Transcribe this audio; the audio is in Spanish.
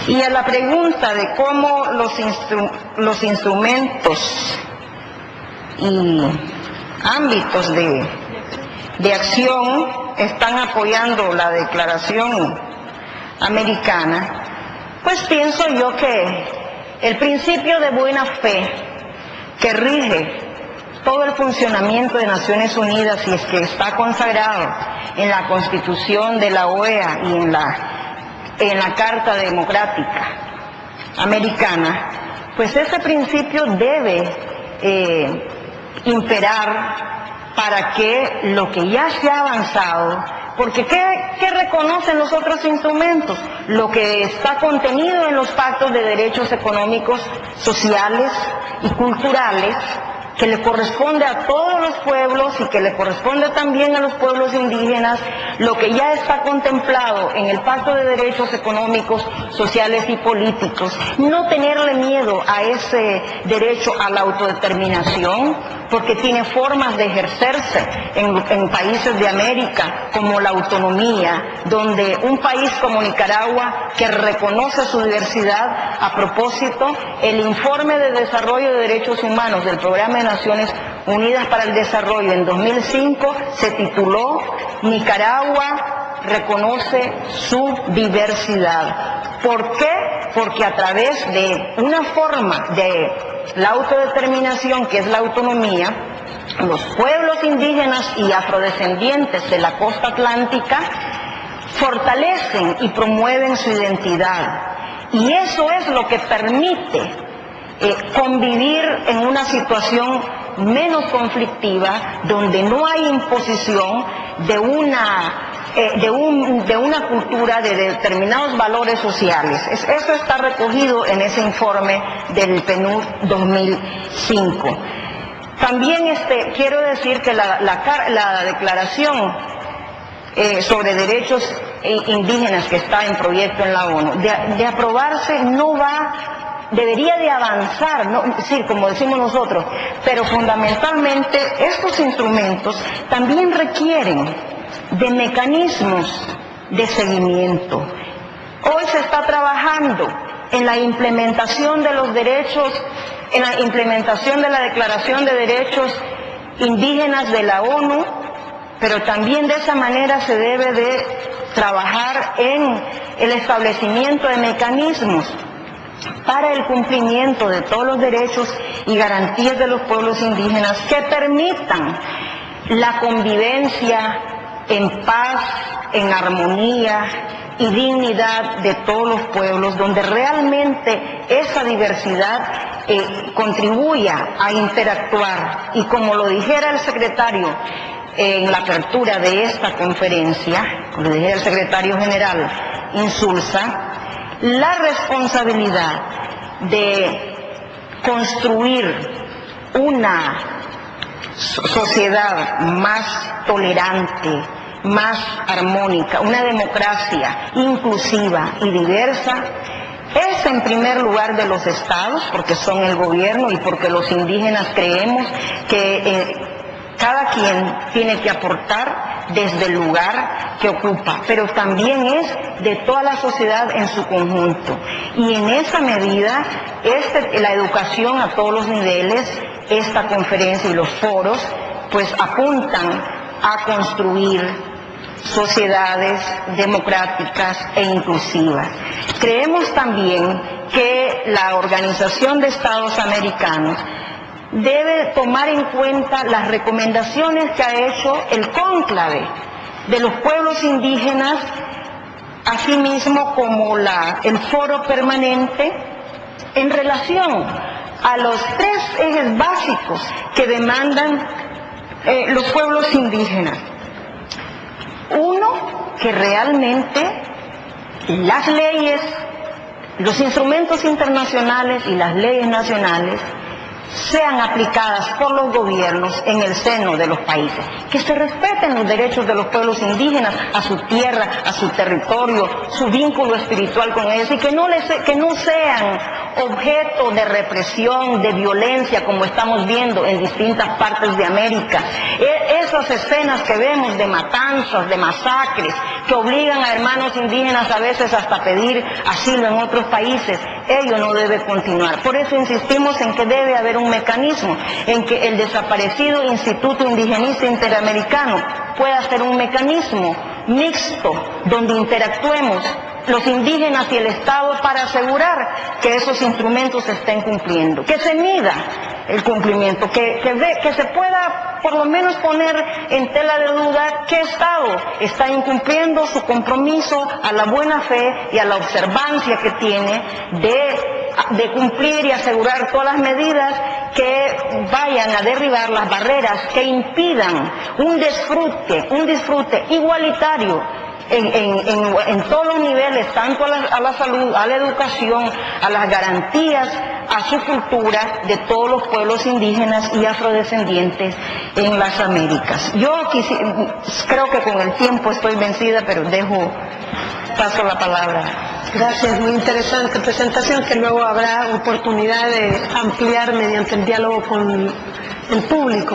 Y a la pregunta de cómo los instrumentos y ámbitos de acción están apoyando la Declaración Americana, pues pienso yo que el principio de buena fe que rige todo el funcionamiento de Naciones Unidas, y es que está consagrado en la Constitución de la OEA y en la Carta Democrática Americana, pues ese principio debe imperar para que lo que ya se ha avanzado, porque ¿qué reconocen los otros instrumentos? Lo que está contenido en los pactos de derechos económicos, sociales y culturales, que le corresponde a todos los pueblos y que le corresponde también a los pueblos indígenas, lo que ya está contemplado en el Pacto de Derechos Económicos, Sociales y Políticos. No tenerle miedo a ese derecho a la autodeterminación, porque tiene formas de ejercerse en países de América, como la autonomía, donde un país como Nicaragua, que reconoce su diversidad. A propósito, el Informe de Desarrollo de Derechos Humanos del Programa de Naciones Unidas para el Desarrollo en 2005 se tituló Nicaragua reconoce su diversidad. ¿Por qué? Porque a través de una forma de la autodeterminación, que es la autonomía, los pueblos indígenas y afrodescendientes de la costa atlántica fortalecen y promueven su identidad. Y eso es lo que permite convivir en una situación menos conflictiva, donde no hay imposición de una cultura, de determinados valores sociales. Eso está recogido en ese informe del PNUD 2005. También quiero decir que la declaración sobre derechos indígenas que está en proyecto en la ONU, de aprobarse debería de avanzar, sí, como decimos nosotros, pero fundamentalmente estos instrumentos también requieren de mecanismos de seguimiento. Hoy se está trabajando en la implementación de los derechos, en la implementación de la Declaración de Derechos Indígenas de la ONU, pero también de esa manera se debe de trabajar en el establecimiento de mecanismos para el cumplimiento de todos los derechos y garantías de los pueblos indígenas, que permitan la convivencia en paz, en armonía y dignidad de todos los pueblos, donde realmente esa diversidad contribuya a interactuar. Y como lo dijera el secretario en la apertura de esta conferencia, como lo dijera el secretario general Insulza, la responsabilidad de construir una sociedad más tolerante, más armónica, una democracia inclusiva y diversa, es en primer lugar de los estados, porque son el gobierno y porque los indígenas creemos que cada quien tiene que aportar desde el lugar que ocupa, pero también es de toda la sociedad en su conjunto. Y en esa medida, la educación a todos los niveles, esta conferencia y los foros, pues apuntan a construir sociedades democráticas e inclusivas. Creemos también que la Organización de Estados Americanos debe tomar en cuenta las recomendaciones que ha hecho el cónclave de los pueblos indígenas, así mismo como el foro permanente, en relación a los 3 ejes básicos que demandan los pueblos indígenas. Uno, que realmente las leyes, los instrumentos internacionales y las leyes nacionales sean aplicadas por los gobiernos en el seno de los países, que se respeten los derechos de los pueblos indígenas a su tierra, a su territorio, su vínculo espiritual con ellos, y que no sean objeto de represión, de violencia, como estamos viendo en distintas partes de América. Esas escenas que vemos de matanzas, de masacres, que obligan a hermanos indígenas a veces hasta pedir asilo en otros países. Ello no debe continuar. Por eso insistimos en que debe haber un mecanismo, en que el desaparecido Instituto Indigenista Interamericano pueda ser un mecanismo mixto donde interactuemos los indígenas y el Estado para asegurar que esos instrumentos se estén cumpliendo, que se mida el cumplimiento, que se pueda por lo menos poner en tela de duda qué Estado está incumpliendo su compromiso a la buena fe y a la observancia que tiene de cumplir y asegurar todas las medidas que vayan a derribar las barreras que impidan un disfrute igualitario en todos los niveles, tanto a la salud, a la educación, a las garantías, a su cultura de todos los pueblos indígenas y afrodescendientes en las Américas. Yo creo que con el tiempo estoy vencida, pero paso la palabra. Gracias, muy interesante presentación que luego habrá oportunidad de ampliar mediante el diálogo con el público.